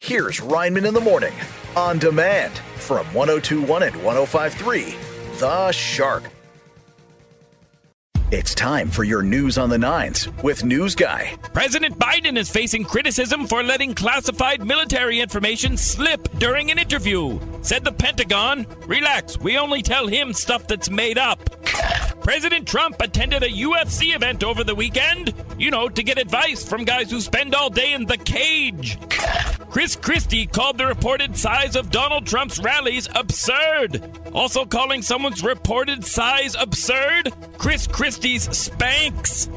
Here's Rineman in the Morning, on demand from 102.1 and 105.3, The Shark. It's time for your news on the nines with News Guy. President Biden is facing criticism for letting classified military information slip during an interview. Said the Pentagon, relax, we only tell him stuff that's made up. President Trump attended a UFC event over the weekend, to get advice from guys who spend all day in the cage. Chris Christie called the reported size of Donald Trump's rallies absurd. Also calling someone's reported size absurd, Chris Christie's Spanx.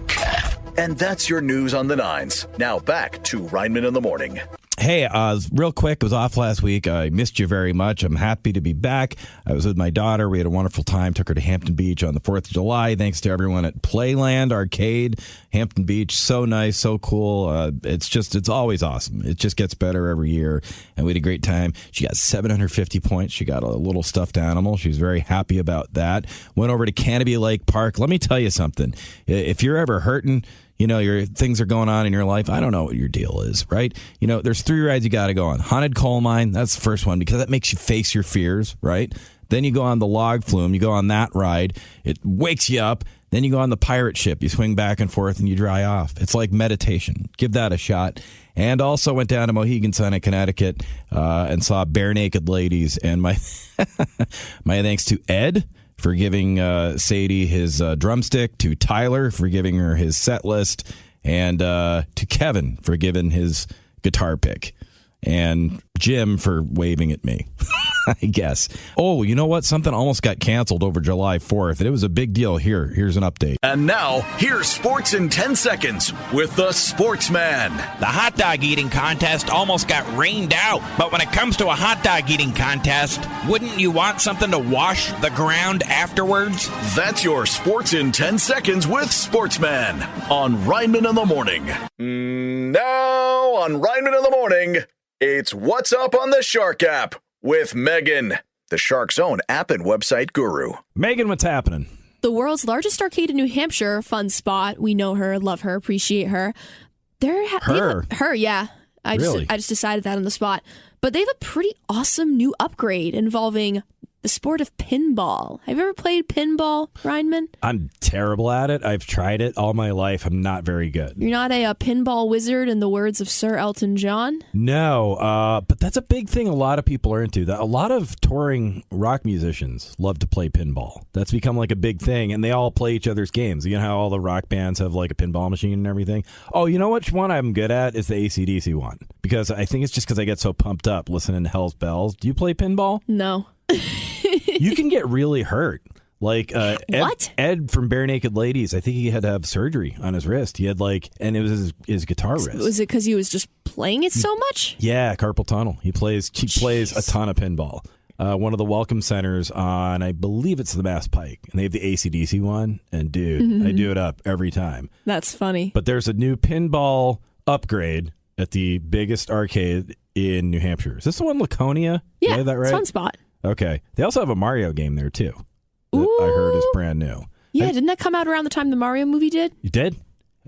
And that's your news on the nines. Now back to Rineman in the Morning. Hey, real quick, I was off last week. I missed you very much. I'm happy to be back. I was with my daughter. We had a wonderful time. Took her to Hampton Beach on the 4th of July. Thanks to everyone at Playland Arcade, Hampton Beach. So nice, so cool. It's always awesome. It just gets better every year. And we had a great time. She got 750 points. She got a little stuffed animal. She was very happy about that. Went over to Canopy Lake Park. Let me tell you something. If you're ever hurting, your things are going on in your life. I don't know what your deal is, right? There's 3 rides you got to go on. Haunted Coal Mine, that's the first one because that makes you face your fears, right? Then you go on the log flume. You go on that ride. It wakes you up. Then you go on the pirate ship. You swing back and forth and you dry off. It's like meditation. Give that a shot. And also went down to Mohegan Sun in Connecticut and saw bare naked ladies. And my thanks to Ed for giving Sadie his drumstick, to Tyler for giving her his set list, and to Kevin for giving his guitar pick, and Jim for waving at me, I guess. Oh, you know what? Something almost got canceled over July 4th, and it was a big deal. Here's an update. And now, here's Sports in 10 Seconds with the Sportsman. The hot dog eating contest almost got rained out, but when it comes to a hot dog eating contest, wouldn't you want something to wash the ground afterwards? That's your Sports in 10 Seconds with Sportsman on Rineman in the Morning. Now on Rineman in the Morning, it's What's Up on the Shark app with Megan, the Shark's own app and website guru. Megan, what's happening? The world's largest arcade in New Hampshire, fun spot. We know her, love her, appreciate her. Her, yeah. I just decided that on the spot. But they have a pretty awesome new upgrade involving the sport of pinball. Have you ever played pinball, Rineman? I'm terrible at it. I've tried it all my life. I'm not very good. You're not a pinball wizard in the words of Sir Elton John? No, but that's a big thing a lot of people are into. A lot of touring rock musicians love to play pinball. That's become like a big thing, and they all play each other's games. You know how all the rock bands have like a pinball machine and everything? Oh, you know which one I'm good at is the AC/DC one, because I think it's just because I get so pumped up listening to Hell's Bells. Do you play pinball? No. You can get really hurt. Like Ed from Bare Naked Ladies, I think he had to have surgery on his wrist. He had and it was his guitar wrist. Was it because he was just playing it so much? Yeah, carpal tunnel. He plays a ton of pinball. One of the welcome centers on, I believe it's the Mass Pike, and they have the AC/DC one. And dude, I do it up every time. That's funny. But there's a new pinball upgrade at the biggest arcade in New Hampshire. Is this the one, Laconia? Yeah, Did I have that right? It's a fun spot. Okay. They also have a Mario game there, too, that I heard is brand new. Yeah, didn't that come out around the time the Mario movie did? You did?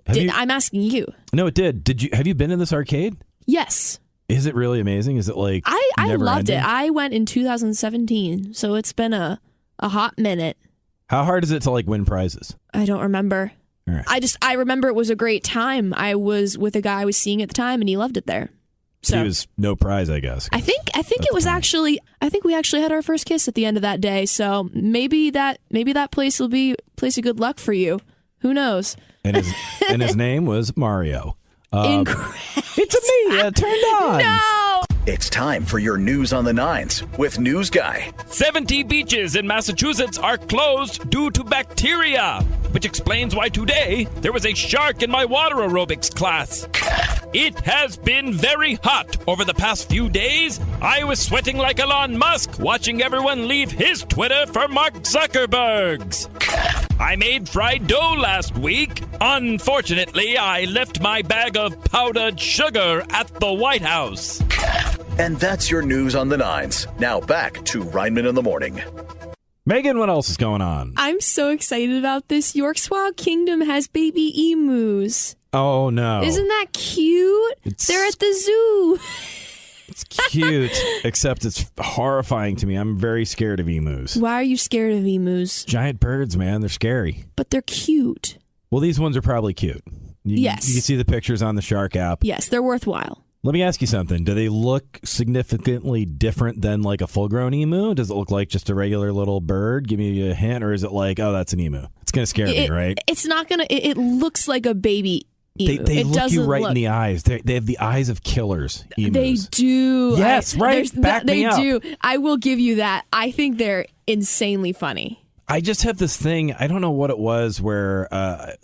I'm asking you. No, it did. Have you been in this arcade? Yes. Is it really amazing? Is it like I loved ending? it. I went in 2017, so it's been a hot minute. How hard is it to win prizes? I don't remember. All right. I remember it was a great time. I was with a guy I was seeing at the time, and he loved it there. So he was no prize, I guess. I think it was actually. I think we actually had our first kiss at the end of that day. So maybe that place will be a place of good luck for you. Who knows? And his name was Mario. Incredible. It's me. Turned on. No. It's time for your news on the nines with News Guy. 70 beaches in Massachusetts are closed due to bacteria, which explains why today there was a shark in my water aerobics class. It has been very hot over the past few days. I was sweating like Elon Musk watching everyone leave his Twitter for Mark Zuckerberg's. I made fried dough last week. Unfortunately, I left my bag of powdered sugar at the White House. And that's your news on the nines. Now back to Rineman in the Morning. Megan, what else is going on? I'm so excited about this. York's Wild Kingdom has baby emus. Oh, no. Isn't that cute? They're at the zoo. It's cute, except it's horrifying to me. I'm very scared of emus. Why are you scared of emus? Giant birds, man. They're scary. But they're cute. Well, these ones are probably cute. Yes. You can see the pictures on the Shark app. Yes, they're worthwhile. Let me ask you something. Do they look significantly different than like a full-grown emu? Does it look like just a regular little bird? Give me a hint. Or is it like, oh, that's an emu? It's going to scare me, right? It's not going to... It looks like a baby emu. They look you right in the eyes. They have the eyes of killers, emus. They do. Yes, right. Back me up. They do. I will give you that. I think they're insanely funny. I just have this thing, I don't know what it was, where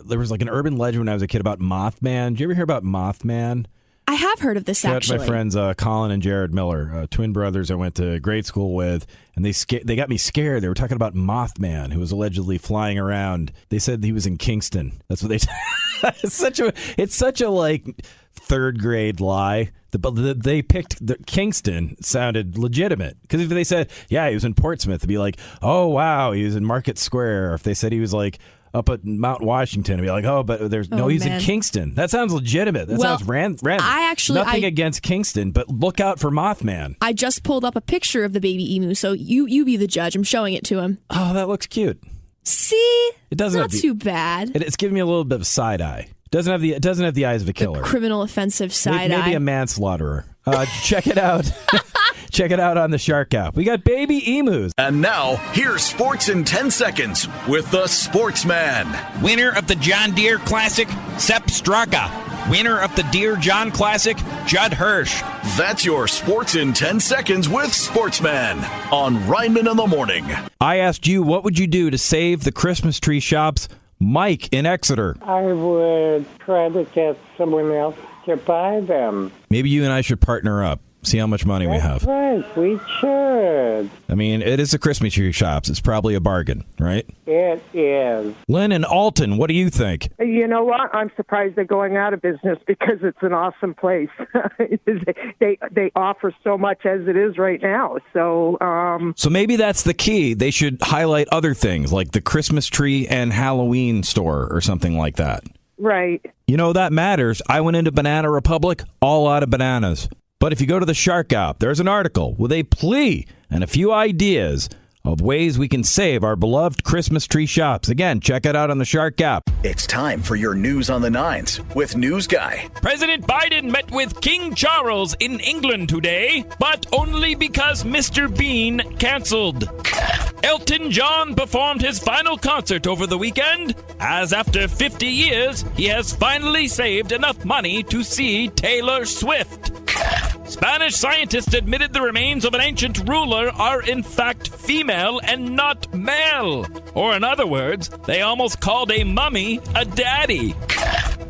there was like an urban legend when I was a kid about Mothman. Did you ever hear about Mothman? I have heard of this, actually. My friends Colin and Jared Miller, twin brothers I went to grade school with, and they got me scared. They were talking about Mothman, who was allegedly flying around. They said he was in Kingston. That's what they It's such a like third grade lie. They picked Kingston sounded legitimate, because if they said, yeah, he was in Portsmouth, it'd be like, oh, wow, he was in Market Square. Or if they said he was like up at Mount Washington, it'd be like, oh, but he's in Kingston. That sounds legitimate. That sounds random. Nothing against Kingston, but look out for Mothman. I just pulled up a picture of the baby emu, so you be the judge. I'm showing it to him. Oh, that looks cute. See? It doesn't not too bad. It's giving me a little bit of side eye. It doesn't have the eyes of a killer. Criminal offensive side eye. Maybe a manslaughterer. Check it out. Check it out on the Shark app. We got baby emus. And now, here's Sports in 10 Seconds with the Sportsman. Winner of the John Deere Classic, Sepp Straka. Winner of the Deere John Classic, Judd Hirsch. That's your Sports in 10 Seconds with Sportsman on Rineman in the Morning. I asked you, what would you do to save the Christmas tree shops? Mike in Exeter. I would try to get someone else to buy them. Maybe you and I should partner up. See how much money we have. That's right, we should. I mean, it is the Christmas tree shops. It's probably a bargain, right? It is. Lynn in Alton, what do you think? You know what? I'm surprised they're going out of business, because it's an awesome place. they offer so much as it is right now. So maybe that's the key. They should highlight other things like the Christmas tree and Halloween store or something like that. Right. You know, that matters. I went into Banana Republic, all out of bananas. But if you go to the Shark app, there's an article with a plea and a few ideas of ways we can save our beloved Christmas tree shops. Again, check it out on the Shark app. It's time for your news on the nines with News Guy. President Biden met with King Charles in England today, but only because Mr. Bean canceled. Elton John performed his final concert over the weekend, as after 50 years, he has finally saved enough money to see Taylor Swift. Spanish scientists admitted the remains of an ancient ruler are in fact female and not male. Or in other words, they almost called a mummy a daddy.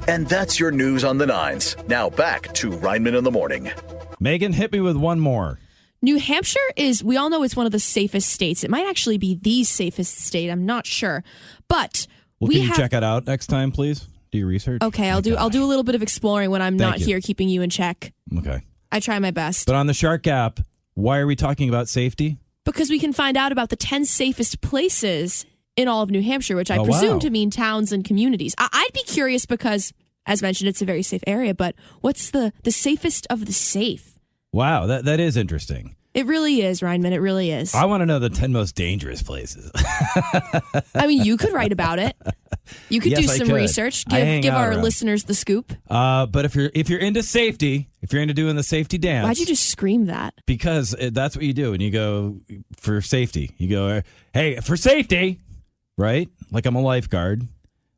And that's your news on the nines. Now back to Rineman in the Morning. Megan, hit me with one more. New Hampshire we all know it's one of the safest states. It might actually be the safest state. I'm not sure. But can you check it out next time, please? Do your research. Okay, I'll do a little bit of exploring when I'm not here keeping you in check. Okay. I try my best. But on the Shark app, why are we talking about safety? Because we can find out about the 10 safest places in all of New Hampshire, which I presume to mean towns and communities. I'd be curious because, as mentioned, it's a very safe area, but what's the safest of the safe? Wow, that is interesting. It really is, Rineman. It really is. I want to know the 10 most dangerous places. I mean, you could write about it. You could do some research. Give our listeners the scoop. But if you're into safety, if you're into doing the safety dance, why'd you just scream that? Because that's what you do, and you go for safety. You go, hey, for safety, right? Like I'm a lifeguard.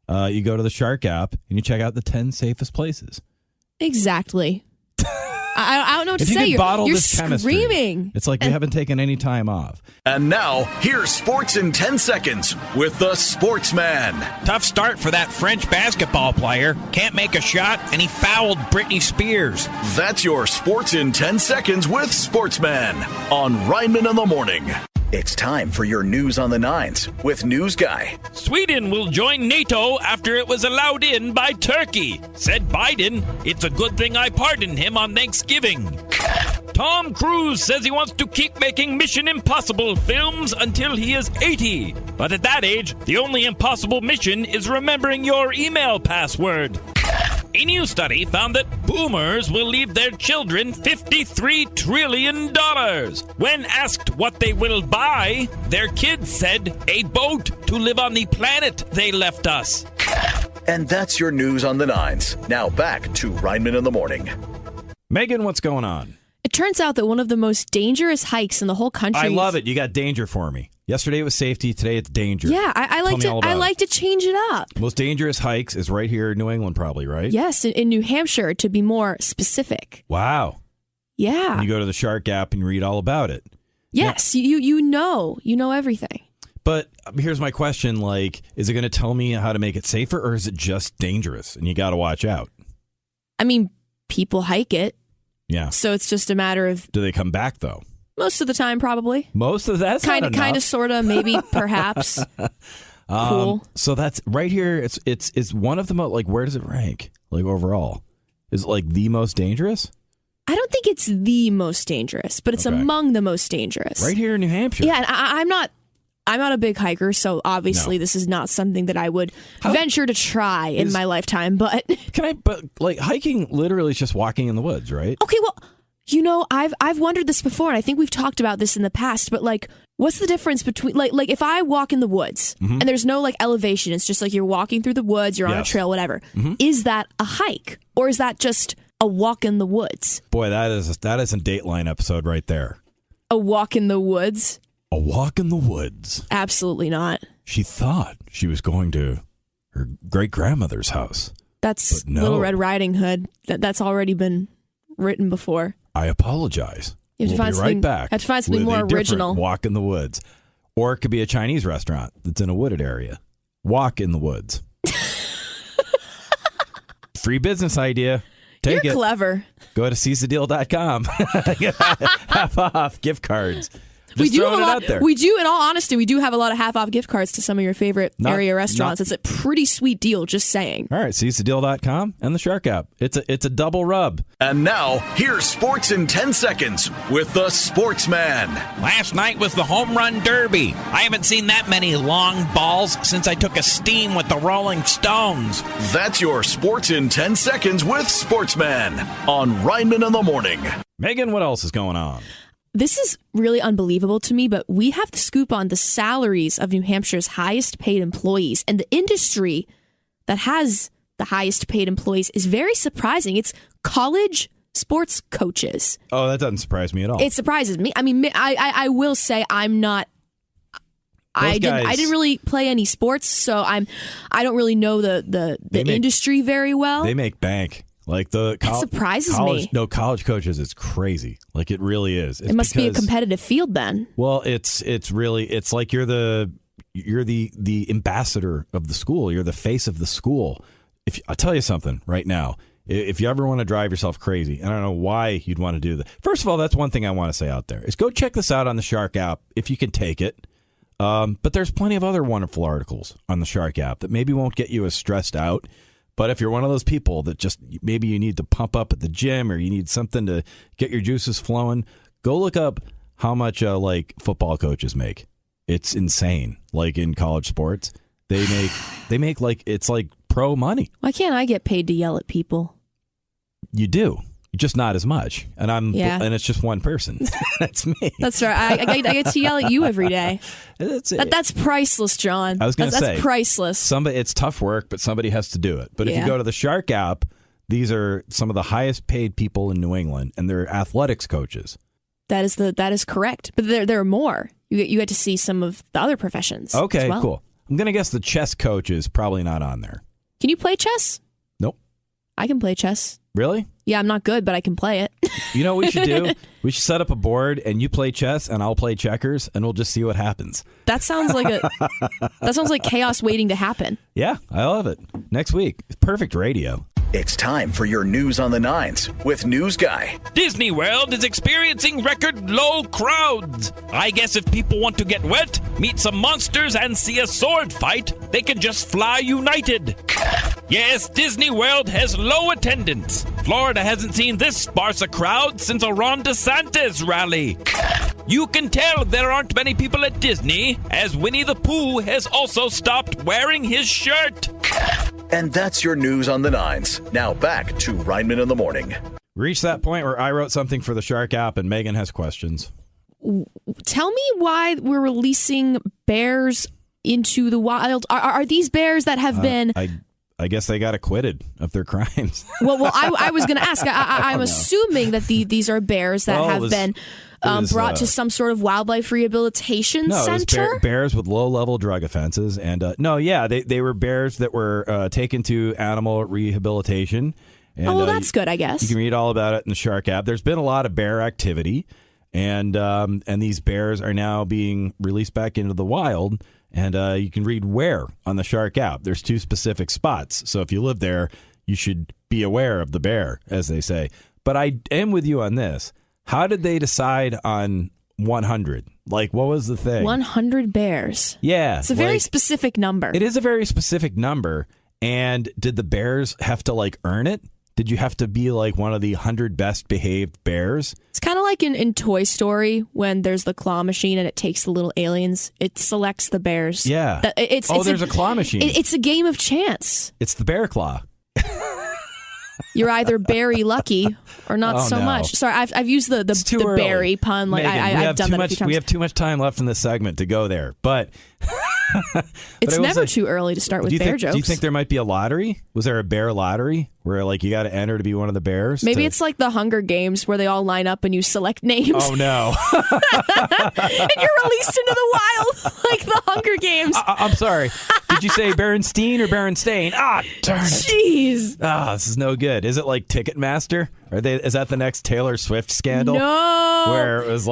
You go to the Shark app and you check out the 10 safest places. Exactly. I don't know what to say. You're screaming. It's like you haven't taken any time off. And now, here's Sports in 10 Seconds with the Sportsman. Tough start for that French basketball player. Can't make a shot, and he fouled Britney Spears. That's your Sports in 10 Seconds with Sportsman on Rineman in the Morning. It's time for your news on the nines with News Guy. Sweden will join NATO after it was allowed in by Turkey. Said Biden, it's a good thing I pardoned him on Thanksgiving. Tom Cruise says he wants to keep making Mission Impossible films until he is 80. But at that age, the only impossible mission is remembering your email password. A new study found that boomers will leave their children $53 trillion. When asked what they will buy, their kids said a boat to live on the planet they left us. And that's your news on the nines. Now back to Rineman in the Morning. Megan, what's going on? It turns out that one of the most dangerous hikes in the whole country. I love it. You got danger for me. Yesterday it was safety. Today it's danger. Yeah, I like to change it up. Most dangerous hikes is right here in New England, probably, right? Yes, in New Hampshire, to be more specific. Wow. Yeah. And you go to the Shark Gap and read all about it. Yes, now, you know everything. But here's my question: is it going to tell me how to make it safer, or is it just dangerous and you got to watch out? I mean, people hike it. Yeah. So it's just a matter of. Do they come back though? Most of the time, probably. Most of that's kind of, sort of, maybe, perhaps. Cool. So that's right here. It's one of the most where does it rank overall? Is it the most dangerous? I don't think it's the most dangerous, but it's among the most dangerous. Right here in New Hampshire. Yeah, and I'm not a big hiker, so obviously this is not something that I would venture to try in my lifetime. But hiking literally is just walking in the woods, right? Okay, well. I've wondered this before, and I think we've talked about this in the past, but what's the difference between if I walk in the woods and there's no elevation, it's just you're walking through the woods, you're on a trail, whatever. Is that a hike, or is that just a walk in the woods? Boy, that is a Dateline episode right there. A walk in the woods? A walk in the woods. Absolutely not. She thought she was going to her great-grandmother's house. That's Little Red Riding Hood. That's already been written before. I apologize. You have to we'll be right back. Have to find something more original. Walk in the woods. Or it could be a Chinese restaurant that's in a wooded area. Walk in the woods. Free business idea. Take You're it. Clever. Go to seizethedeal.com. Half off gift cards. We do in all honesty, we do have a lot of half-off gift cards to some of your favorite area restaurants. It's a pretty sweet deal, just saying. All right, seizethedeal.com and the Shark app. It's a double rub. And now, here's Sports in 10 Seconds with the Sportsman. Last night was the home run derby. I haven't seen that many long balls since I took a steam with the Rolling Stones. That's your Sports in 10 Seconds with Sportsman on Rineman in the Morning. Megan, what else is going on? This is really unbelievable to me, but we have the scoop on the salaries of New Hampshire's highest paid employees. And the industry that has the highest paid employees is very surprising. It's college sports coaches. Oh, that doesn't surprise me at all. It surprises me. I mean, I will say I'm not. I didn't really play any sports, so I don't really know the industry very well. They make bank. That surprises me. No, college coaches, it's crazy. It really is. It must be a competitive field then. Well, it's like you're the ambassador of the school. You're the face of the school. I'll tell you something right now. If you ever want to drive yourself crazy, and I don't know why you'd want to do that. First of all, that's one thing I want to say out there is go check this out on the Shark app if you can take it. But there's plenty of other wonderful articles on the Shark app that maybe won't get you as stressed out. But if you're one of those people that just maybe you need to pump up at the gym or you need something to get your juices flowing, go look up how much football coaches make. It's insane. In college sports, they make it's pro money. Why can't I get paid to yell at people? You do. Just not as much. And and it's just one person. That's me. That's right. I get to yell at you every day. That's priceless, John. I was going to say. That's priceless. It's tough work, but somebody has to do it. But if you go to the Shark app, these are some of the highest paid people in New England, and they're athletics coaches. That is correct. But there are more. You get to see some of the other professions. Okay, as well. Cool. I'm going to guess the chess coach is probably not on there. Can you play chess? Nope. I can play chess. Really? Yeah, I'm not good, but I can play it. You know what we should do? We should set up a board, and you play chess, and I'll play checkers, and we'll just see what happens. That sounds like chaos waiting to happen. Yeah, I love it. Next week, perfect radio. It's time for your news on the nines with News Guy. Disney World is experiencing record low crowds. I guess if people want to get wet, meet some monsters, and see a sword fight, they can just fly United. Yes, Disney World has low attendance. Florida hasn't seen this sparse a crowd since a Ron DeSantis rally. You can tell there aren't many people at Disney, as Winnie the Pooh has also stopped wearing his shirt. And that's your news on the nines. Now back to Rineman in the Morning. Reached that point where I wrote something for the Shark app and Megan has questions. Tell me why we're releasing bears into the wild. Are these bears that have been... I guess they got acquitted of their crimes. Well, I was going to ask. I'm assuming that these are bears that have been brought to some sort of wildlife rehabilitation center. It was bears with low-level drug offenses. And they were bears that were taken to animal rehabilitation. And, that's good, I guess. You can read all about it in the Shark app. There's been a lot of bear activity, and these bears are now being released back into the wild. And you can read where on the Shark app. There's 2 specific spots. So if you live there, you should be aware of the bear, as they say. But I am with you on this. How did they decide on 100? Like, what was the thing? 100 bears. Yeah. It's a very specific number. It is a very specific number. And did the bears have to, earn it? Did you have to be, one of the 100 best behaved bears? It's kind of like in Toy Story when there's the claw machine and it takes the little aliens. It selects the bears. Yeah. There's a claw machine. It's a game of chance. It's the bear claw. You're either berry lucky or not so much. Sorry, I've used the berry pun. Megan, I've done that a few times. We have too much time left in this segment to go there. But it's never too early to start with bear jokes. Do you think there might be a lottery? Was there a bear lottery where you got to enter to be one of the bears? Maybe it's like the Hunger Games where they all line up and you select names. Oh no! And you're released into the wild like the Hunger Games. I'm sorry. Did you say Berenstein or Berenstain? Darn it! Jeez. This is no good. Is it like Ticketmaster? Is that the next Taylor Swift scandal? No. Where it was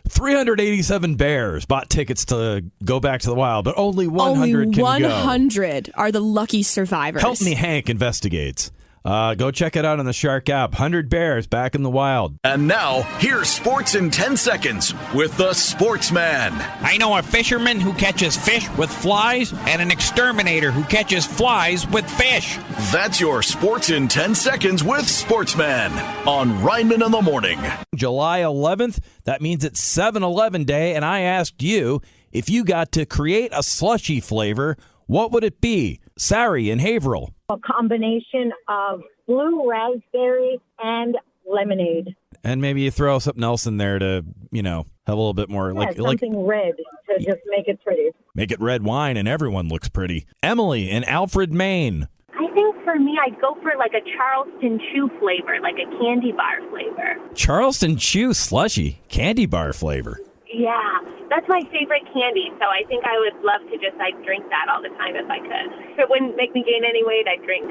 387 bears bought tickets to go back to the wild, but only 100 can go. Only 100 are the lucky survivors. Help Me Hank investigates. Go check it out on the Shark app. 100 bears back in the wild. And now, here's sports in 10 seconds with the Sportsman. I know a fisherman who catches fish with flies and an exterminator who catches flies with fish. That's your sports in 10 seconds with Sportsman on Rineman in the Morning. July 11th, that means it's 7-Eleven Day, and I asked you, if you got to create a slushy flavor, what would it be? Sari in Haverhill. A combination of blue raspberry and lemonade. And maybe you throw something else in there to, have a little bit more something red to just make it pretty. Make it red wine and everyone looks pretty. Emily in Alfred, Maine. I think for me, I'd go for a Charleston Chew flavor, like a candy bar flavor. Charleston Chew slushy, candy bar flavor. Yeah, that's my favorite candy, so I think I would love to just drink that all the time if I could. If it wouldn't make me gain any weight, I'd drink.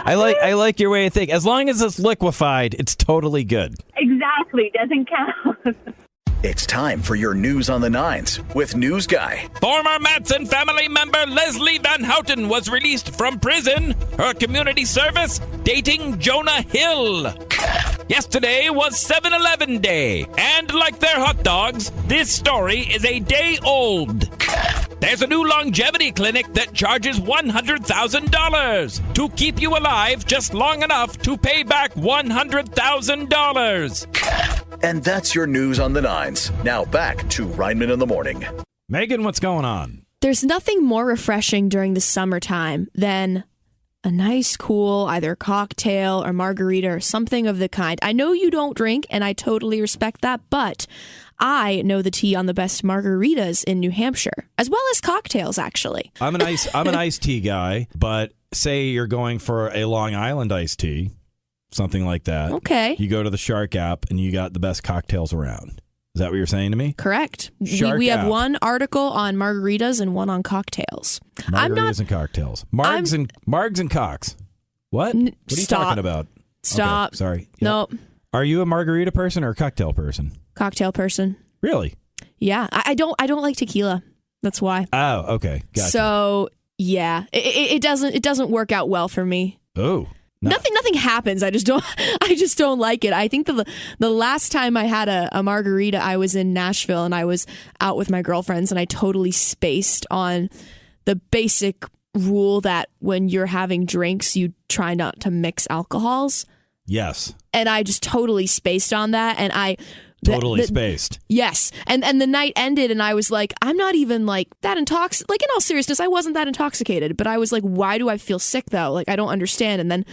I like your way of thinking. As long as it's liquefied, it's totally good. Exactly, doesn't count. It's time for your news on the nines with News Guy. Former Matson family member Leslie Van Houten was released from prison. Her community service dating Jonah Hill. Yesterday was 7-Eleven Day, and like their hot dogs, this story is a day old. There's a new longevity clinic that charges $100,000 to keep you alive just long enough to pay back $100,000. And that's your news on the nines. Now back to Rineman in the Morning. Megan, what's going on? There's nothing more refreshing during the summertime than a nice, cool, either cocktail or margarita or something of the kind. I know you don't drink, and I totally respect that, but I know the tea on the best margaritas in New Hampshire, as well as cocktails, actually. I'm an iced tea guy, but say you're going for a Long Island iced tea, something like that. Okay. You go to the Shark app, and you got the best cocktails around. Is that what you're saying to me? Correct. Shark we have app. one article on margaritas and one on cocktails. Margaritas and cocktails. Margs and cocks. What? What are you talking about? Stop. Okay, sorry. Yep. Nope. Are you a margarita person or a cocktail person? Cocktail person. Really? Yeah. I don't like tequila. That's why. Oh, okay. Gotcha. So yeah, it doesn't work out well for me. Oh. Nothing happens. I just don't like it. I think the last time I had a margarita, I was in Nashville and I was out with my girlfriends and I totally spaced on the basic rule that when you're having drinks, you try not to mix alcohols. Yes. And I just totally spaced on that. And Totally spaced. Yes. And the night ended and I was like, I'm not even like that intoxicated. Like in all seriousness, I wasn't that intoxicated. But I was like, why do I feel sick though? Like I don't understand. And then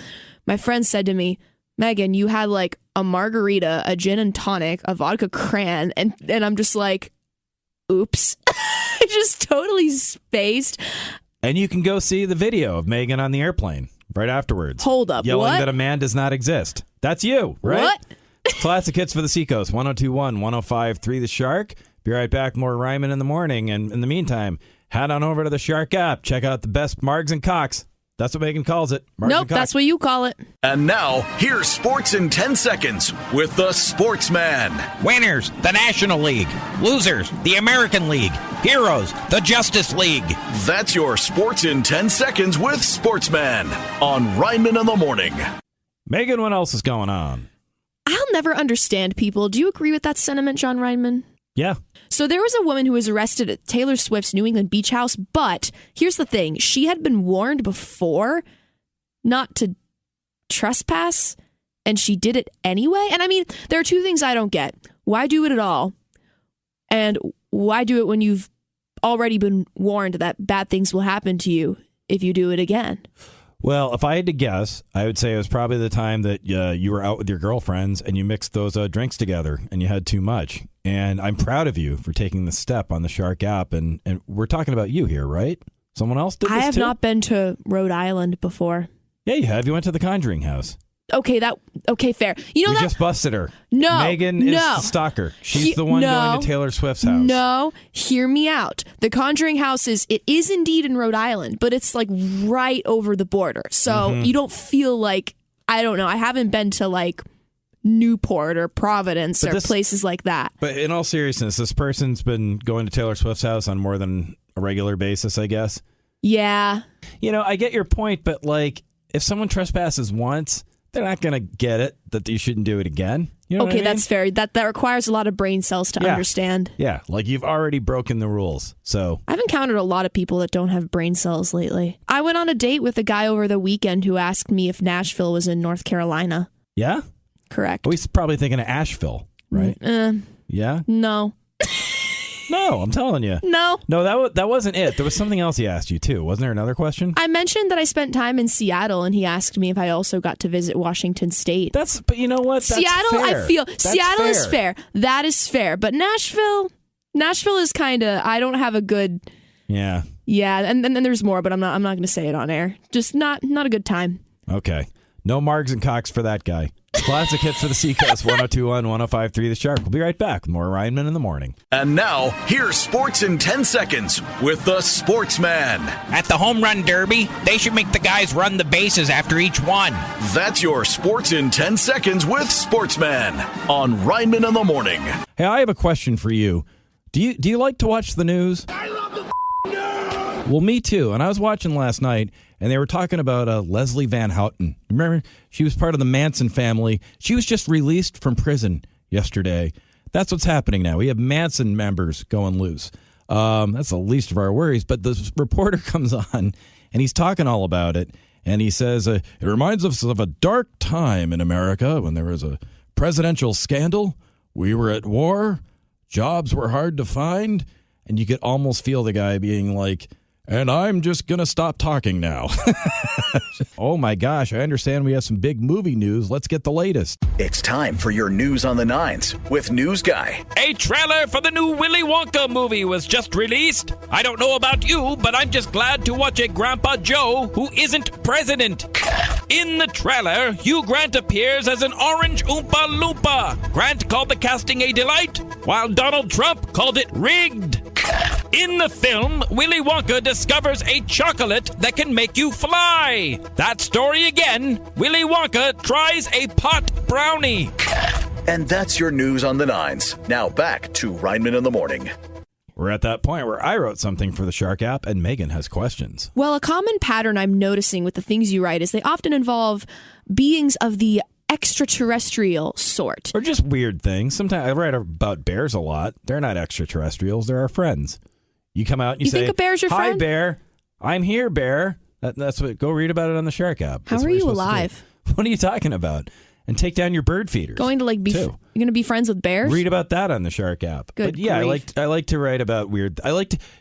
my friend said to me, Megan, you had like a margarita, a gin and tonic, a vodka cran. And I'm just like, oops. I just totally spaced. And you can go see the video of Megan on the airplane right afterwards. Hold up. Yelling what? that a man does not exist. That's you, right? What? Classic hits for the Seacoast, 102.1, 105.3 The Shark. Be right back, more Ryman in the morning. And in the meantime, head on over to the Shark app. Check out the best Margs and Cocks. That's what Megan calls it. Nope, that's what you call it. And now, here's Sports in 10 Seconds with the Sportsman. Winners, the National League. Losers, the American League. Heroes, the Justice League. That's your Sports in 10 Seconds with Sportsman on Ryman in the morning. Megan, what else is going on? I'll never understand people. Do you agree with that sentiment, John Rineman? Yeah. So there was a woman who was arrested at Taylor Swift's New England beach house, but here's the thing. She had been warned before not to trespass, and she did it anyway. And I mean, there are two things I don't get. Why do it at all? And why do it when you've already been warned that bad things will happen to you if you do it again? Well, if I had to guess, I would say it was probably the time that you were out with your girlfriends and you mixed those drinks together and you had too much. And I'm proud of you for taking the step on the Shark app. And we're talking about you here, right? Someone else did this too? I have not been to Rhode Island before. Yeah, you have. You went to the Conjuring house. Okay, fair. You know we just busted her. No, Megan is the stalker. She's the one going to Taylor Swift's house. No, hear me out. The Conjuring house is indeed in Rhode Island, but it's like right over the border. So you don't feel like, I don't know, I haven't been to like Newport or Providence or places like that. But in all seriousness, this person's been going to Taylor Swift's house on more than a regular basis, I guess. Yeah. You know, I get your point, but like if someone trespasses once, they're not going to get it that you shouldn't do it again. You know what I mean? That's fair. That requires a lot of brain cells to understand. Yeah, like you've already broken the rules. So I've encountered a lot of people that don't have brain cells lately. I went on a date with a guy over the weekend who asked me if Nashville was in North Carolina. Yeah? Correct. Well, he's probably thinking of Asheville, right? Yeah? No. No, I'm telling you. No, that wasn't it. There was something else he asked you, too. Wasn't there another question? I mentioned that I spent time in Seattle, and he asked me if I also got to visit Washington State. But you know what? That's Seattle, fair. I feel That's Seattle fair. is fair. That is fair. But Nashville is kind of, I don't have a good. Yeah. Yeah, and then there's more, but I'm not going to say it on air. Just not a good time. Okay. No Margs and Cocks for that guy. Classic hits for the Seacoast, 102.1, 105.3 The Shark. We'll be right back with more Ryman in the morning. And now, here's Sports in 10 Seconds with the Sportsman. At the home run derby, they should make the guys run the bases after each one. That's your Sports in 10 Seconds with Sportsman on Ryman in the morning. Hey, I have a question for you. Do you like to watch the news? I love the news! Well, me too. And I was watching last night, and they were talking about Leslie Van Houten. Remember, she was part of the Manson family. She was just released from prison yesterday. That's what's happening now. We have Manson members going loose. That's the least of our worries. But the reporter comes on, and he's talking all about it. And he says, it reminds us of a dark time in America when there was a presidential scandal. We were at war. Jobs were hard to find. And you could almost feel the guy being like, and I'm just going to stop talking now. Oh, my gosh. I understand we have some big movie news. Let's get the latest. It's time for your news on the nines with News Guy. A trailer for the new Willy Wonka movie was just released. I don't know about you, but I'm just glad to watch a Grandpa Joe who isn't president. In the trailer, Hugh Grant appears as an orange Oompa Loompa. Grant called the casting a delight, while Donald Trump called it rigged. In the film, Willy Wonka discovers a chocolate that can make you fly. That story again, Willy Wonka tries a pot brownie. And that's your news on the nines. Now back to Ryman in the morning. We're at that point where I wrote something for the Shark app and Megan has questions. Well, a common pattern I'm noticing with the things you write is they often involve beings of the extraterrestrial sort. Or just weird things. Sometimes I write about bears a lot. They're not extraterrestrials. They're our friends. You come out and you say, think a bear's your "Hi, friend? bear. I'm here, bear." That's what. Go read about it on the Shark app. How are you alive? What are you talking about? and take down your bird feeders. Going to you're going to be friends with bears? Read about that on the Shark app. Good. But yeah, I like to write about weird.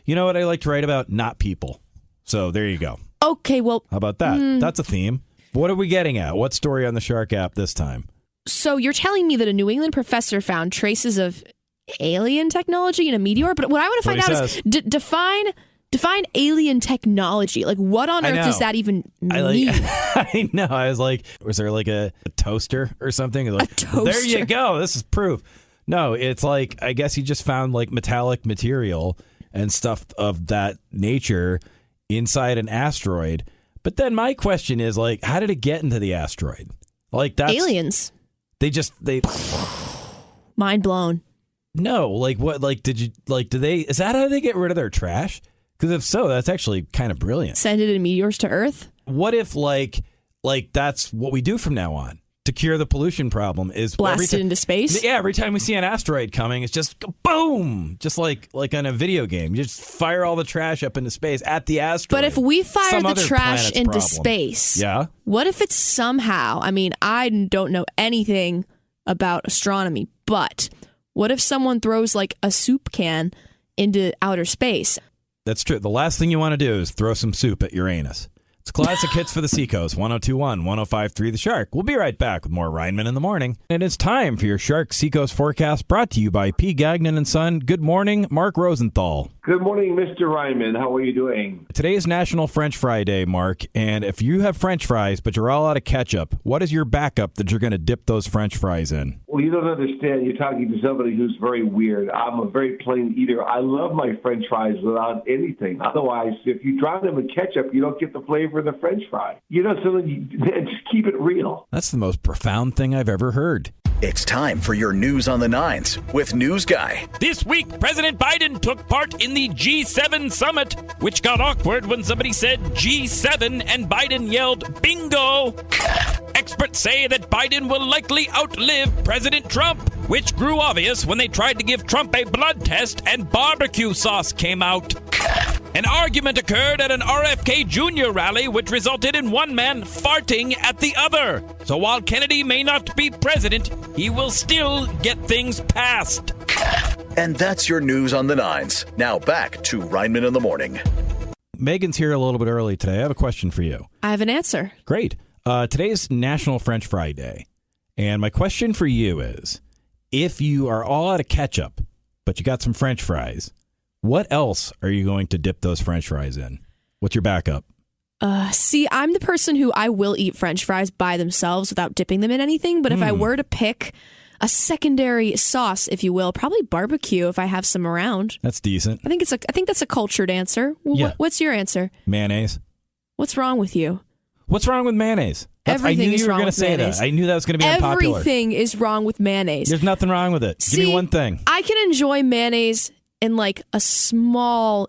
You know what I like to write about? Not people. So there you go. Okay, well, how about that? That's a theme. What are we getting at? What story on the Shark app this time? So you're telling me that a New England professor found traces of alien technology in a meteor? But what I want to find out is define alien technology. Like, what on earth does that even mean? I know. I was like, was there like a toaster or something? Like, a toaster? There you go. This is proof. No, it's like, I guess he just found like metallic material and stuff of that nature inside an asteroid. But then my question is, like, how did it get into the asteroid? Like, that's aliens. They mind blown. No, like what? Like, do they? Is that how they get rid of their trash? Because if so, that's actually kind of brilliant. Send it in meteors to Earth? What if like that's what we do from now on to cure the pollution problem? Is blast it into space? Yeah, every time we see an asteroid coming, it's just boom, just like in a video game. You just fire all the trash up into space at the asteroid. But if we fire the trash into space, what if it's somehow? I mean, I don't know anything about astronomy, but what if someone throws like a soup can into outer space? That's true. The last thing you want to do is throw some soup at Uranus. It's classic hits for the Seacoast, 102.1, 105.3 The Shark. We'll be right back with more Rineman in the Morning. And it's time for your Shark Seacoast forecast, brought to you by P. Gagnon and Son. Good morning, Mark Rosenthal. Good morning, Mr. Rineman. How are you doing? Today is National French Fry Day, Mark. And if you have French fries, but you're all out of ketchup, what is your backup that you're going to dip those French fries in? Well, you don't understand. You're talking to somebody who's very weird. I'm a very plain eater. I love my French fries without anything. Otherwise, if you drown them in ketchup, you don't get the flavor of the French fry. You know, so just keep it real. That's the most profound thing I've ever heard. It's time for your News on the Nines with News Guy. This week, President Biden took part in the G7 summit, which got awkward when somebody said G7 and Biden yelled bingo. Experts say that Biden will likely outlive President Trump, which grew obvious when they tried to give Trump a blood test and barbecue sauce came out. An argument occurred at an RFK Jr. rally, which resulted in one man farting at the other. So while Kennedy may not be president, he will still get things passed. And that's your News on the Nines. Now back to Rineman in the Morning. Megan's here a little bit early today. I have a question for you. I have an answer. Great. Today's National French Fry Day. And my question for you is, if you are all out of ketchup, but you got some French fries, what else are you going to dip those French fries in? What's your backup? See, I'm the person who I will eat French fries by themselves without dipping them in anything. But if I were to pick a secondary sauce, if you will, probably barbecue if I have some around. That's decent. I think that's a cultured answer. Well, yeah. What's your answer? Mayonnaise. What's wrong with you? What's wrong with mayonnaise? Everything I knew is you were wrong going to with say mayonnaise. that. I knew that was going to be unpopular. Everything is wrong with mayonnaise. There's nothing wrong with it. Give me one thing. I can enjoy mayonnaise in like a small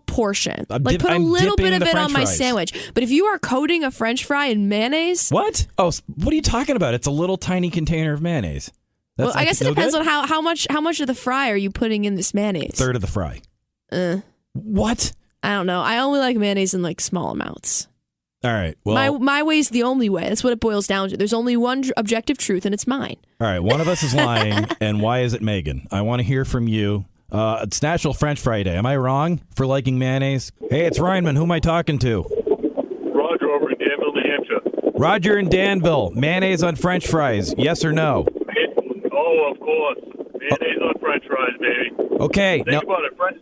portion. Put a little bit of it on my sandwich. But if you are coating a French fry in mayonnaise, what? Oh, what are you talking about? It's a little tiny container of mayonnaise. Well, I guess it depends on how much of the fry are you putting in this mayonnaise. Third of the fry. What? I don't know. I only like mayonnaise in like small amounts. All right. Well, my way is the only way. That's what it boils down to. There's only one objective truth, and it's mine. All right. One of us is lying, and why is it Megan? I want to hear from you. It's National French Fry Day. Am I wrong for liking mayonnaise? Hey, it's Rineman. Who am I talking to? Roger over in Danville, New Hampshire. Roger in Danville. Mayonnaise on French fries. Yes or no? Oh, of course. Mayonnaise on French fries, baby. Okay. Think about it. French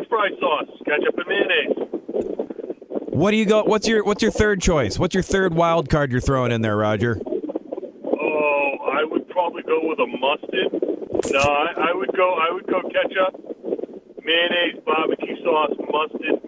fry sauce, ketchup and mayonnaise. What do you go? What's your third choice? What's your third wild card you're throwing in there, Roger? Oh, I would probably go with a mustard. No, I would go ketchup, mayonnaise, barbecue sauce, mustard.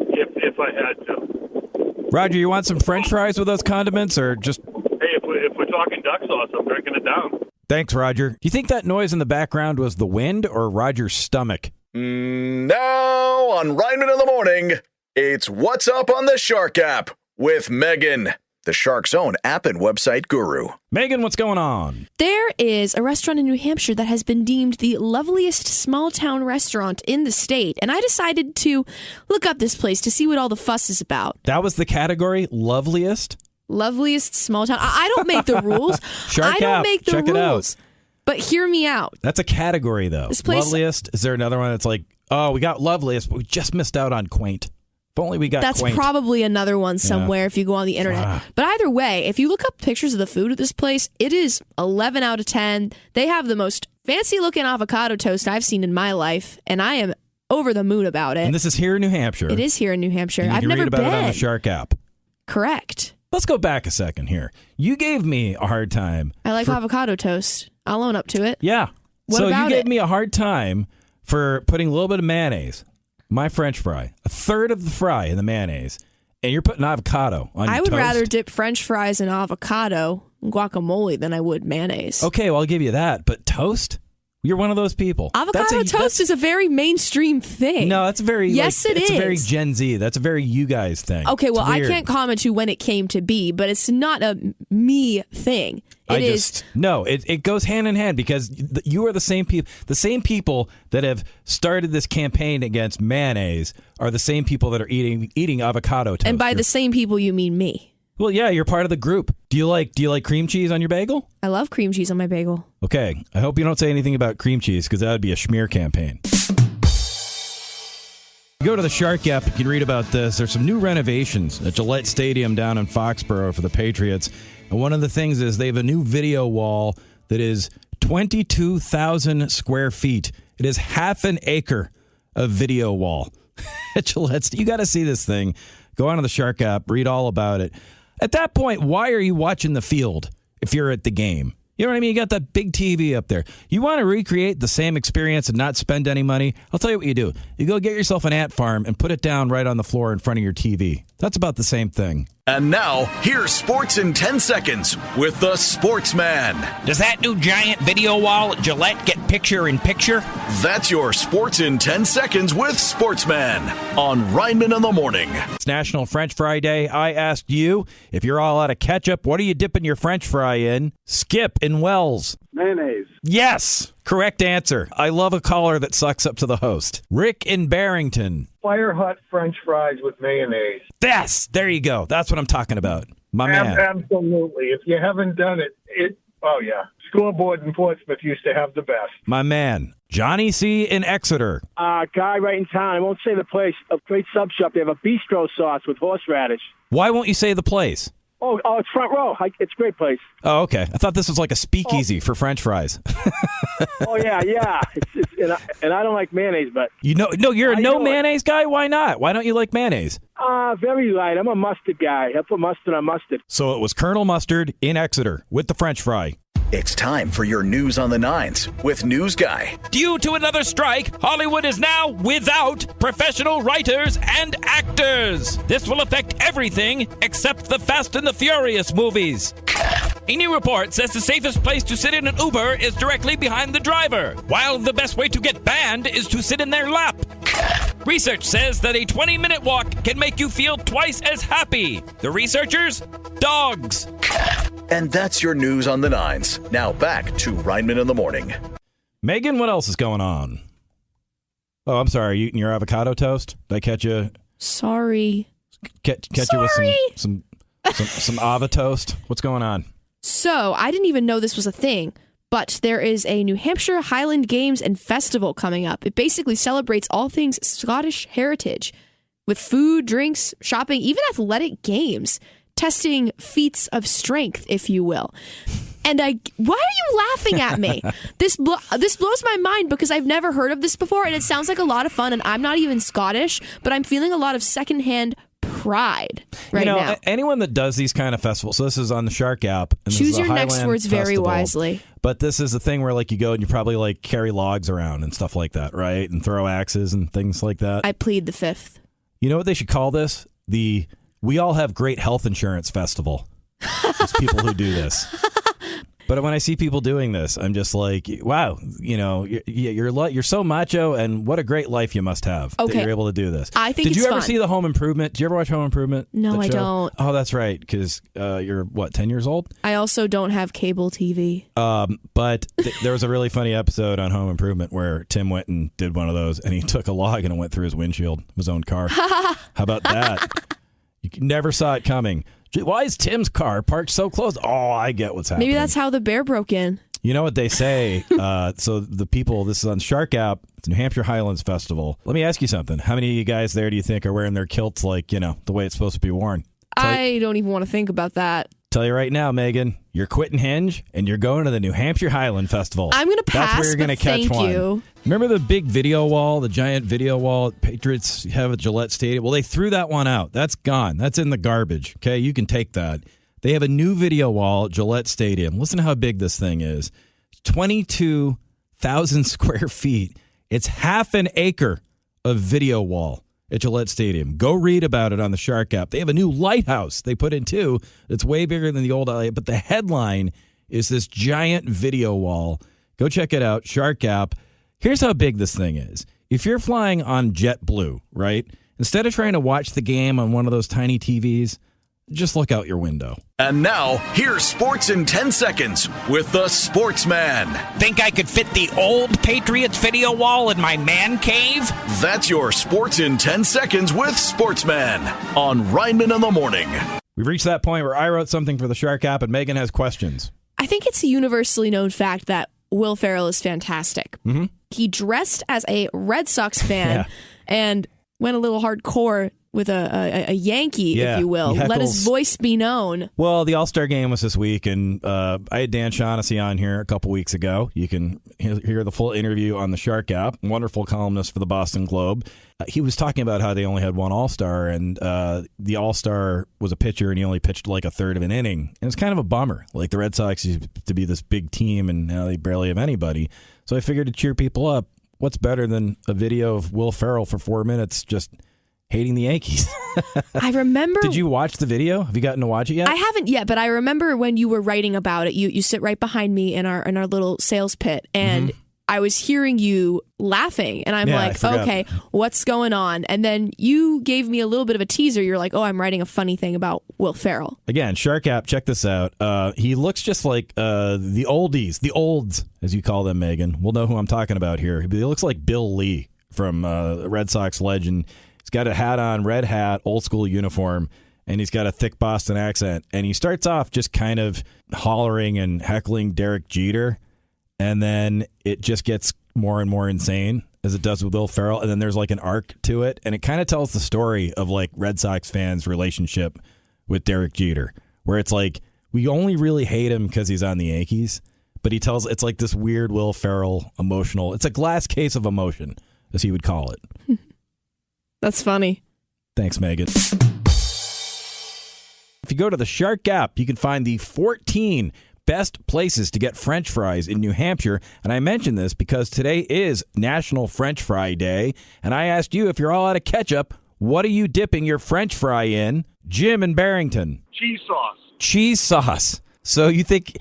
If I had to. Roger, you want some French fries with those condiments, or just? Hey, if we're talking duck sauce, I'm drinking it down. Thanks, Roger. Do you think that noise in the background was the wind or Roger's stomach? Now on Rineman in the Morning, it's What's Up on the Shark app with Megan, the Shark's own app and website guru. Megan, what's going on? There is a restaurant in New Hampshire that has been deemed the loveliest small-town restaurant in the state, and I decided to look up this place to see what all the fuss is about. That was the category, loveliest? Loveliest small town. I don't make the rules. I don't make the Check rules. It out. But hear me out. That's a category, though. This place, loveliest. Is there another one that's like, oh, we got loveliest, but we just missed out on quaint. If only we got That's quaint. probably another one somewhere if you go on the internet. But either way, if you look up pictures of the food at this place, it is 11 out of 10. They have the most fancy-looking avocado toast I've seen in my life, and I am over the moon about it. And this is here in New Hampshire. It is here in New Hampshire. And you I've can never read about been. it on the Shark app. Correct. Let's go back a second here. You gave me a hard time. I like avocado toast. I'll own up to it. Yeah. What so about you gave it? me a hard time for putting a little bit of mayonnaise, my French fry, a third of the fry in the mayonnaise, and you're putting avocado on your I would toast. rather dip French fries in avocado and guacamole than I would mayonnaise. Okay, well, I'll give you that. But toast? You're one of those people. Avocado toast is a very mainstream thing. No, that's very. Yes, like, it it's is. a very Gen Z. That's a very you guys thing. Okay, well, It's I weird. can't comment to when it came to be, but it's not a me thing. It goes hand in hand because you are the same people. The same people that have started this campaign against mayonnaise are the same people that are eating avocado toast. And by the same people, you mean me. Well, yeah, you're part of the group. Do you like cream cheese on your bagel? I love cream cheese on my bagel. Okay, I hope you don't say anything about cream cheese because that would be a schmear campaign. Go to the Shark app. You can read about this. There's some new renovations at Gillette Stadium down in Foxborough for the Patriots. And one of the things is they have a new video wall that is 22,000 square feet. It is half an acre of video wall at Gillette. You got to see this thing. Go onto the Shark app. Read all about it. At that point, why are you watching the field if you're at the game? You know what I mean? You got that big TV up there. You want to recreate the same experience and not spend any money? I'll tell you what you do. You go get yourself an ant farm and put it down right on the floor in front of your TV. That's about the same thing. And now, here's Sports in 10 Seconds with the Sportsman. Does that new giant video wall at Gillette get picture-in-picture? That's your Sports in 10 Seconds with Sportsman on Rineman in the Morning. It's National French Fry Day. I asked you, if you're all out of ketchup, what are you dipping your French fry in? Skip in Wells. Mayonnaise. Yes, correct answer. I love a caller that sucks up to the host. Rick in Barrington. Fire hot French fries with mayonnaise. Yes, there you go. That's what I'm talking about. My man. Absolutely. If you haven't done it, oh yeah. Scoreboard in Portsmouth used to have the best. My man. Johnny C. in Exeter. Guy right in town. I won't say the place. A great sub shop. They have a bistro sauce with horseradish. Why won't you say the place? Oh, it's front row. It's a great place. Oh, okay. I thought this was like a speakeasy for French fries. Oh, yeah. And I don't like mayonnaise, but... You're a no mayonnaise guy? Why not? Why don't you like mayonnaise? Very light. I'm a mustard guy. I put mustard on mustard. So it was Colonel Mustard in Exeter with the French fry. It's time for your news on the nines with News Guy. Due to another strike, Hollywood is now without professional writers and actors. This will affect everything except the Fast and the Furious movies. A new report says the safest place to sit in an Uber is directly behind the driver, while the best way to get banned is to sit in their lap. Research says that a 20-minute walk can make you feel twice as happy. The researchers? Dogs. And that's your news on the nines. Now back to Rineman in the Morning. Megan, what else is going on? Oh, I'm sorry. Are you eating your avocado toast? Did I catch you? Sorry. Catch you with some ava toast? What's going on? So, I didn't even know this was a thing, but there is a New Hampshire Highland Games and Festival coming up. It basically celebrates all things Scottish heritage with food, drinks, shopping, even athletic games, testing feats of strength, if you will. And why are you laughing at me? This blows my mind because I've never heard of this before, and it sounds like a lot of fun, and I'm not even Scottish, but I'm feeling a lot of secondhand pride now. Anyone that does these kind of festivals, so this is on the Shark app. And choose your Highland next words very Festival. wisely. But this is the thing where you go and you probably carry logs around and stuff like that, right? And throw axes and things like that. I plead the fifth. You know what they should call this? The We All Have Great Health Insurance Festival. It's people who do this. But when I see people doing this, I'm just like, wow, you're so macho, and what a great life you must have that you're able to do this. I think Did it's you ever fun. see the Home Improvement? Did you ever watch Home Improvement? No, I don't. Oh, that's right, because you're, 10 years old? I also don't have cable TV. But there was a really funny episode on Home Improvement where Tim went and did one of those, and he took a log and it went through his windshield of his own car. How about that? You never saw it coming. Why is Tim's car parked so close? Oh, I get what's happening. Maybe that's how the bear broke in. You know what they say? So the people, this is on Shark App, it's New Hampshire Highlands Festival. Let me ask you something. How many of you guys there do you think are wearing their kilts like, the way it's supposed to be worn? I don't even want to think about that. Tell you right now, Megan, you're quitting Hinge and you're going to the New Hampshire Highland Festival. I'm going to pass, That's where you're going to catch one. You. Remember the big video wall, the giant video wall Patriots have at Gillette Stadium? Well, they threw that one out. That's gone. That's in the garbage. Okay, you can take that. They have a new video wall at Gillette Stadium. Listen to how big this thing is. 22,000 square feet. It's half an acre of video wall at Gillette Stadium. Go read about it on the Shark App. They have a new lighthouse they put in, too. It's way bigger than the old LA, but the headline is this giant video wall. Go check it out, Shark App. Here's how big this thing is. If you're flying on JetBlue, right, instead of trying to watch the game on one of those tiny TVs, just look out your window. And now, here's Sports in 10 Seconds with the Sportsman. Think I could fit the old Patriots video wall in my man cave? That's your Sports in 10 Seconds with Sportsman on Rineman in the Morning. We've reached that point where I wrote something for the Shark App and Megan has questions. I think it's a universally known fact that Will Ferrell is fantastic. Mm-hmm. He dressed as a Red Sox fan and went a little hardcore with a Yankee, if you will. Let his voice be known. Well, the All-Star game was this week, and I had Dan Shaughnessy on here a couple weeks ago. You can hear the full interview on the Shark App. Wonderful columnist for the Boston Globe. He was talking about how they only had one All-Star, and the All-Star was a pitcher, and he only pitched like a third of an inning. And it's kind of a bummer. Like the Red Sox used to be this big team, and now they barely have anybody. So I figured to cheer people up, what's better than a video of Will Ferrell for 4 minutes just hating the Yankees? I remember. Did you watch the video? Have you gotten to watch it yet? I haven't yet, but I remember when you were writing about it. You sit right behind me in our little sales pit, and I was hearing you laughing, and I'm like, okay, what's going on? And then you gave me a little bit of a teaser. You're like, oh, I'm writing a funny thing about Will Ferrell. Again, Shark App, check this out. He looks just like the oldies, the olds, as you call them, Megan. We'll know who I'm talking about here. He looks like Bill Lee from Red Sox legend. He's got a hat on, red hat, old school uniform, and he's got a thick Boston accent. And he starts off just kind of hollering and heckling Derek Jeter, and then it just gets more and more insane, as it does with Will Ferrell. And then there's like an arc to it, and it kind of tells the story of like Red Sox fans' relationship with Derek Jeter, where it's like we only really hate him because he's on the Yankees, but it's like this weird Will Ferrell emotional. It's a glass case of emotion, as he would call it. That's funny. Thanks, Megan. If you go to the Shark App, you can find the 14 best places to get French fries in New Hampshire. And I mention this because today is National French Fry Day. And I asked you, if you're all out of ketchup, what are you dipping your French fry in? Jim in Barrington. Cheese sauce. Cheese sauce. So you think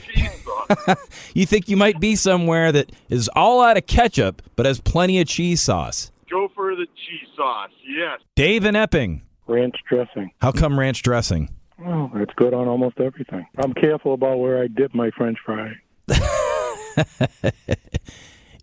you think you might be somewhere that is all out of ketchup but has plenty of cheese sauce. Go for the cheese sauce, yes. Dave in Epping. Ranch dressing. How come ranch dressing? Oh, it's good on almost everything. I'm careful about where I dip my French fry.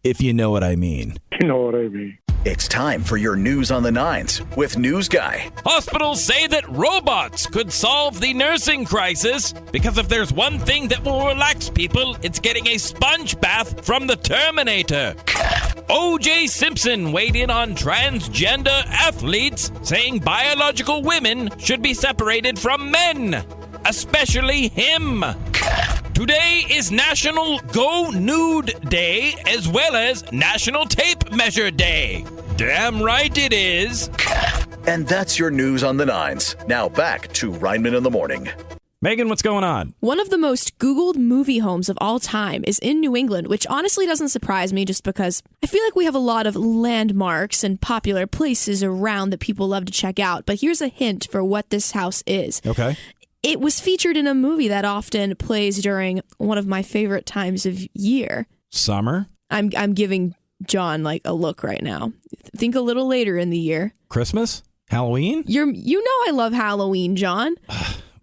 If you know what I mean. You know what I mean. It's time for your News on the Nines with News Guy. Hospitals say that robots could solve the nursing crisis because if there's one thing that will relax people, it's getting a sponge bath from the Terminator. O.J. Simpson weighed in on transgender athletes, saying biological women should be separated from men, especially him. Today is National Go Nude Day as well as National Tape Measure Day. Damn right it is. And that's your News on the Nines. Now back to Rineman in the Morning. Megan, what's going on? One of the most Googled movie homes of all time is in New England, which honestly doesn't surprise me just because I feel like we have a lot of landmarks and popular places around that people love to check out. But here's a hint for what this house is. Okay. It was featured in a movie that often plays during one of my favorite times of year. Summer? I'm giving John like a look right now. Think a little later in the year. Christmas? Halloween? You know I love Halloween, John.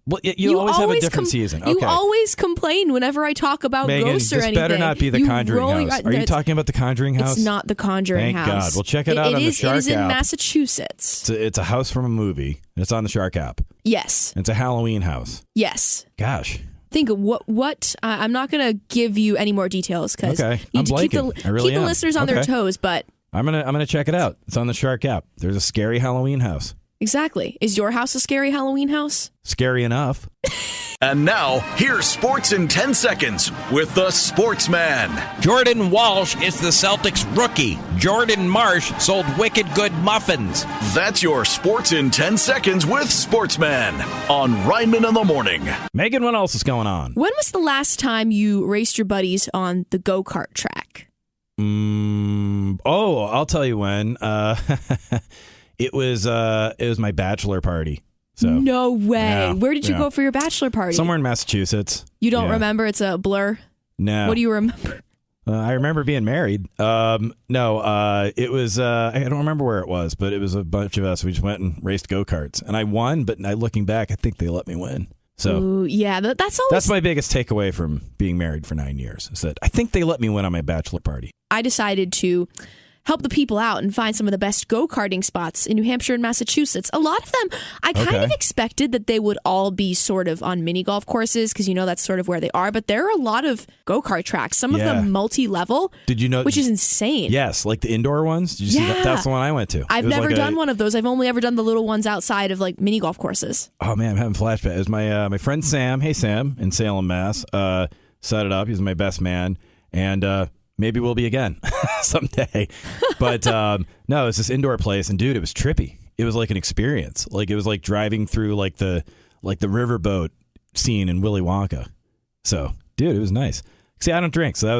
Well, you always have a different season. Okay. You always complain whenever I talk about Megan, ghosts or anything. This better not be the Conjuring House. Are you talking about the Conjuring House? It's not the Conjuring House. Thank God. Well, check it out on the Shark App. It is in Massachusetts. It's a house from a movie, and it's on the Shark App. Yes. It's a Halloween house. Yes. Gosh. Think of what I'm not going to give you any more details because you need to keep the listeners on their toes, but I'm gonna check it out. It's on the Shark app. There's a scary Halloween house. Exactly. Is your house a scary Halloween house? Scary enough. And now, here's Sports in 10 Seconds with the Sportsman. Jordan Walsh is the Celtics rookie. Jordan Marsh sold wicked good muffins. That's your Sports in 10 Seconds with Sportsman on Rineman in the Morning. Megan, what else is going on? When was the last time you raced your buddies on the go-kart track? I'll tell you when. It was my bachelor party. So no way. Yeah, Where did you go for your bachelor party? Somewhere in Massachusetts. You don't remember? It's a blur? No. What do you remember? I remember being married. It was, I don't remember where it was, but it was a bunch of us. We just went and raced go-karts. And I won, but looking back, I think they let me win. So ooh, yeah, that's my biggest takeaway from being married for 9 years is that I think they let me win on my bachelor party. I decided to help the people out and find some of the best go-karting spots in New Hampshire and Massachusetts. A lot of them, I kind of expected that they would all be sort of on mini golf courses because, that's sort of where they are. But there are a lot of go-kart tracks, some of them multi-level, Did you know? Which is insane. Yes, like the indoor ones. Did you see that? That's the one I went to. I've never done one of those. I've only ever done the little ones outside of like mini golf courses. Oh, man, I'm having flashbacks. It was my friend Sam. Hey, Sam, in Salem, Mass. Set it up. He's my best man. And maybe we'll be again someday. But no, it's this indoor place. And, dude, it was trippy. It was like an experience. Like it was like driving through like the riverboat scene in Willy Wonka. So, dude, it was nice. See, I don't drink, so that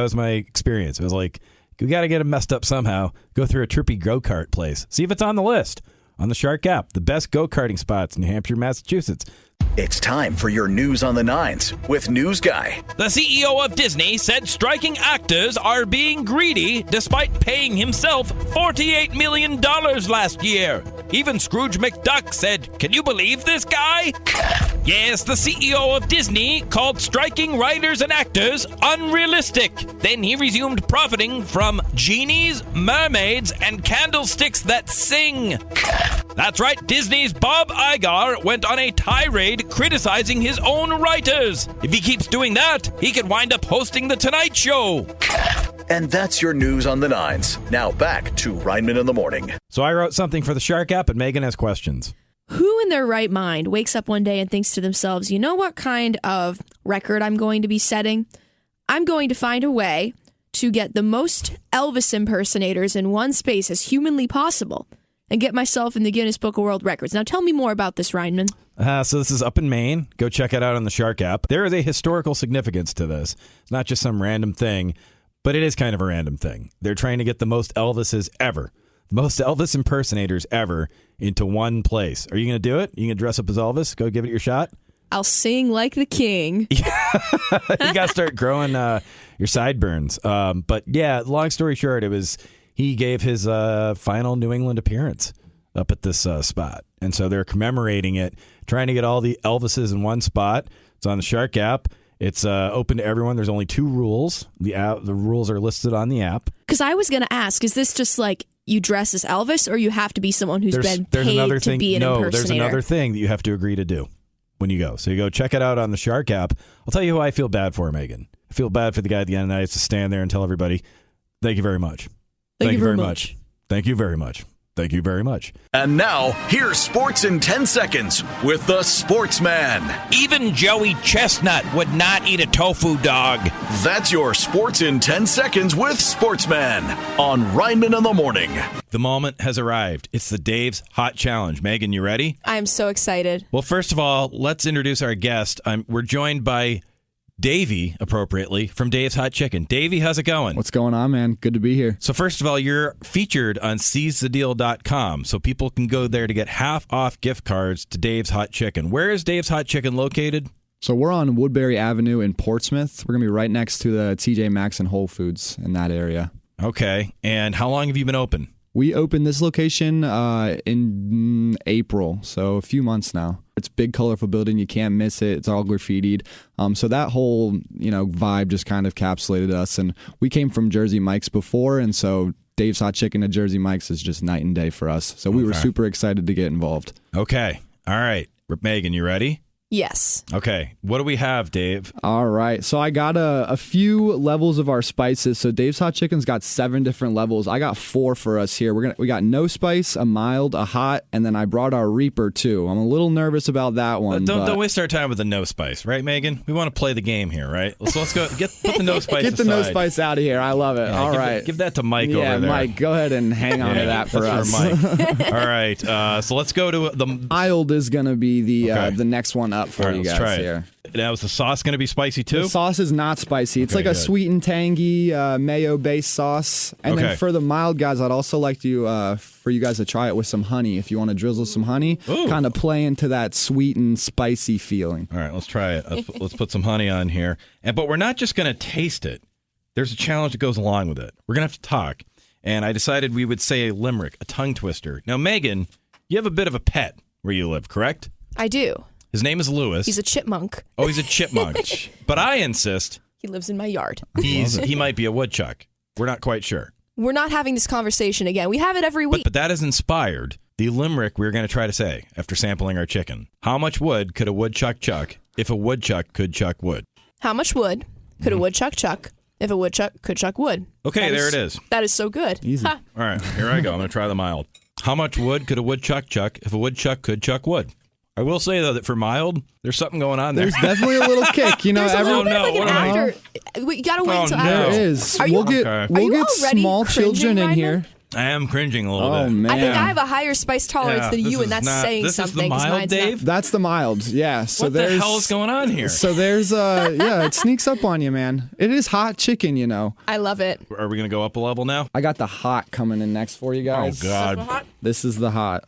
was my experience. It was like, we got to get them messed up somehow. Go through a trippy go-kart place. See if it's on the list on the Shark app. The best go-karting spots in New Hampshire, Massachusetts. It's time for your news on the nines with News Guy. The CEO of Disney said striking actors are being greedy despite paying himself $48 million last year. Even Scrooge McDuck said, "Can you believe this guy?" Yes, the CEO of Disney called striking writers and actors unrealistic. Then he resumed profiting from genies, mermaids, and candlesticks that sing. That's right, Disney's Bob Iger went on a tirade criticizing his own writers. If he keeps doing that, he could wind up hosting The Tonight Show. And that's your news on the nines. Now back to Rineman in the Morning. So I wrote something for the Shark app, and Megan has questions. Who in their right mind wakes up one day and thinks to themselves, you know what kind of record I'm going to be setting? I'm going to find a way to get the most Elvis impersonators in one space as humanly possible and get myself in the Guinness Book of World Records. Now tell me more about this, Rineman. So this is up in Maine. Go check it out on the Shark app. There is a historical significance to this. It's not just some random thing, but it is kind of a random thing. They're trying to get the most Elvises ever, most Elvis impersonators ever into one place. Are you going to do it? You going to dress up as Elvis? Go give it your shot? I'll sing like the king. You got to start growing your sideburns. But yeah, long story short, he gave his final New England appearance up at this spot. And so they're commemorating it, trying to get all the Elvises in one spot. It's on the Shark app. It's open to everyone. There's only 2 rules. The rules are listed on the app. Because I was going to ask, is this just like you dress as Elvis or you have to be someone who's been paid to be an impersonator? There's another thing that you have to agree to do when you go. So you go check it out on the Shark app. I'll tell you who I feel bad for, Megan. I feel bad for the guy at the end of the night has to stand there and tell everybody, thank you very much. Thank you very much. Thank you very much. Thank you very much. And now, here's Sports in 10 Seconds with the Sportsman. Even Joey Chestnut would not eat a tofu dog. That's your Sports in 10 Seconds with Sportsman on Rineman in the Morning. The moment has arrived. It's the Dave's Hot Challenge. Megan, you ready? I'm so excited. Well, first of all, let's introduce our guest. We're joined by Davey, appropriately, from Dave's Hot Chicken. Davey, how's it going? What's going on, man? Good to be here. So first of all, you're featured on seizethedeal.com, so people can go there to get half-off gift cards to Dave's Hot Chicken. Where is Dave's Hot Chicken located? So we're on Woodbury Avenue in Portsmouth. We're going to be right next to the TJ Maxx and Whole Foods in that area. Okay. And how long have you been open? We opened this location in April, so a few months now. It's a big, colorful building. You can't miss it. It's all graffitied. So that whole, vibe just kind of encapsulated us. And we came from Jersey Mike's before, and so Dave's Hot Chicken at Jersey Mike's is just night and day for us. So we were super excited to get involved. Okay. All right. Megan, you ready? Yes. Okay. What do we have, Dave? All right. So I got a few levels of our spices. So Dave's Hot Chicken's got 7 different levels. I got 4 for us here. We got no spice, a mild, a hot, and then I brought our Reaper too. I'm a little nervous about that one. Don't waste our time with the no spice, right, Megan? We want to play the game here, right? So let's go put the no spice Get the aside. no spice out of here. I love it. Yeah, All right. Give that to Mike over there. Yeah, Mike, go ahead and hang on to that for us. Mike. All right. So let's go to the mild is going to be the next one up for you guys. Let's try it. Here. Now, is the sauce going to be spicy too? The sauce is not spicy. It's like a sweet and tangy mayo-based sauce. And then for the mild guys, I'd also like to for you guys to try it with some honey. If you want to drizzle some honey, kind of play into that sweet and spicy feeling. All right, let's try it. Let's put some honey on here. But we're not just going to taste it. There's a challenge that goes along with it. We're going to have to talk. And I decided we would say a limerick, a tongue twister. Now, Megan, you have a bit of a pet where you live, correct? I do. His name is Lewis. He's a chipmunk. Oh, he's a chipmunk. But I insist He lives in my yard. he might be a woodchuck. We're not quite sure. We're not having this conversation again. We have it every week. But that has inspired the limerick we're going to try to say after sampling our chicken. How much wood could a woodchuck chuck if a woodchuck could chuck wood? How much wood could a woodchuck chuck if a woodchuck could chuck wood? Okay, there it is. That is so good. Easy. Ha. All right, here I go. I'm going to try the mild. How much wood could a woodchuck chuck if a woodchuck could chuck wood? I will say, though, that for mild, there's something going on there. There's definitely a little kick. You know, There's a little bit what like am I- an after. We gotta wait until after. There is. Are you, We'll get are you already small cringing, children in Ryman? here. I am cringing a little Oh, bit. man. I think I have a higher spice tolerance than this you, and is that's not- saying this something. is the 'cause mild, mine's not. Dave? That's the mild. Yeah. So What the there's hell is going on here? So there's it sneaks up on you, man. It is hot chicken, you know. I love it. Are we going to go up a level now? I got the hot coming in next for you guys. Oh, God. This is the hot.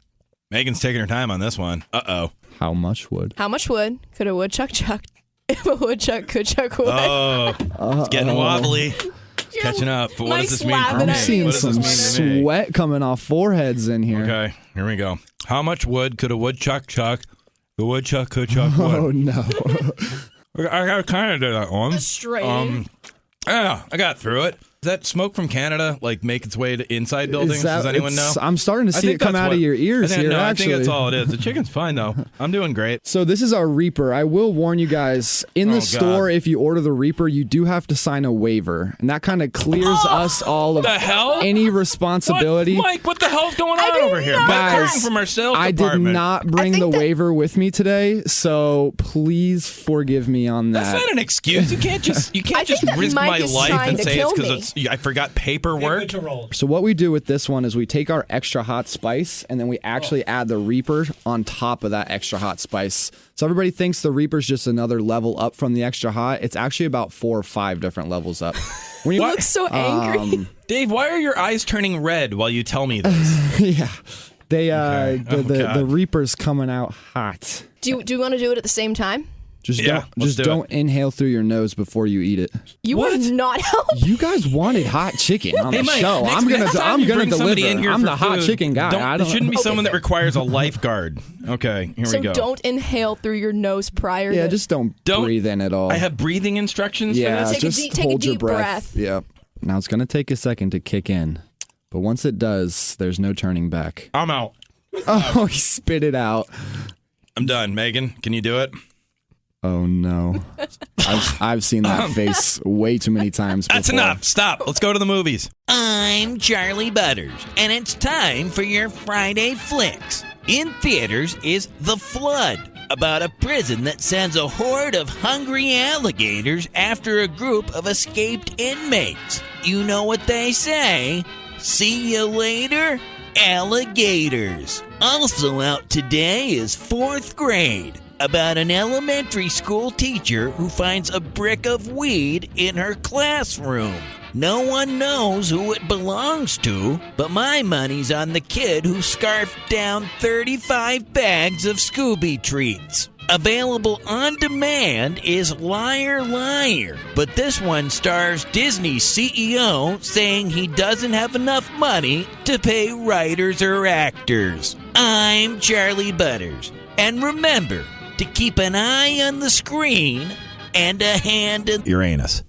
Megan's taking her time on this one. Uh-oh. How much wood? How much wood could a woodchuck chuck if a woodchuck could chuck wood? Oh, it's getting wobbly. Catching up. But what does this mean for I'm me? seeing What does some this mean to me? sweat coming off foreheads in here. Okay, here we go. How much wood could a woodchuck chuck? The woodchuck could chuck wood. Oh, no. I kind of did that one. Straight. Yeah, I got through it. Does that smoke from Canada make its way to inside buildings? Does anyone know? I'm starting to see it come out of your ears here, I actually. think that's all it is. The chicken's fine, though. I'm doing great. So this is our Reaper. I will warn you guys, in the store, if you order the Reaper, you do have to sign a waiver. And that kind of clears us all of the hell? any responsibility. Mike, what the hell's going on over here? Guys, from our sales I did department. not bring the waiver with me today, so please forgive me on that. That's not an excuse. You can't just risk Mike my is life trying and to say it's kill because I forgot paperwork. So what we do with this one is we take our extra hot spice and then we actually add the Reaper on top of that extra hot spice. So everybody thinks the Reaper's just another level up from the extra hot. It's actually about 4 or 5 different levels up. When You look so angry. Dave, why are your eyes turning red while you tell me this? Yeah. They God. the Reaper's coming out hot. Do you want to do it at the same time? Don't inhale through your nose before you eat it. You would not help. You guys wanted hot chicken on the Mike, show. next I'm gonna time you deliver. bring somebody in here I'm for the hot food, chicken guy. It shouldn't be someone that requires a lifeguard. Okay, here So we go. don't inhale through your nose prior Yeah, to... just don't breathe in at all. I have breathing instructions yeah, for this? just take a hold your deep breath. breath. Yep. Now it's gonna take a second to kick in, but once it does, there's no turning back. I'm out. Oh, he spit it out. I'm done. Megan, can you do it? Oh no, I've seen that face way too many times before. That's enough. Stop. Let's go to the movies. I'm Charlie Butters, and it's time for your Friday Flix. In theaters is The Flood, about a prison that sends a horde of hungry alligators after a group of escaped inmates. You know what they say? See you later, alligators. Also out today is 4th grade, about an elementary school teacher who finds a brick of weed in her classroom. No one knows who it belongs to, but my money's on the kid who scarfed down 35 bags of Scooby treats. Available on demand is Liar Liar, but this one stars Disney's CEO saying he doesn't have enough money to pay writers or actors. I'm Charlie Butters, and remember to keep an eye on the screen and a hand in Uranus.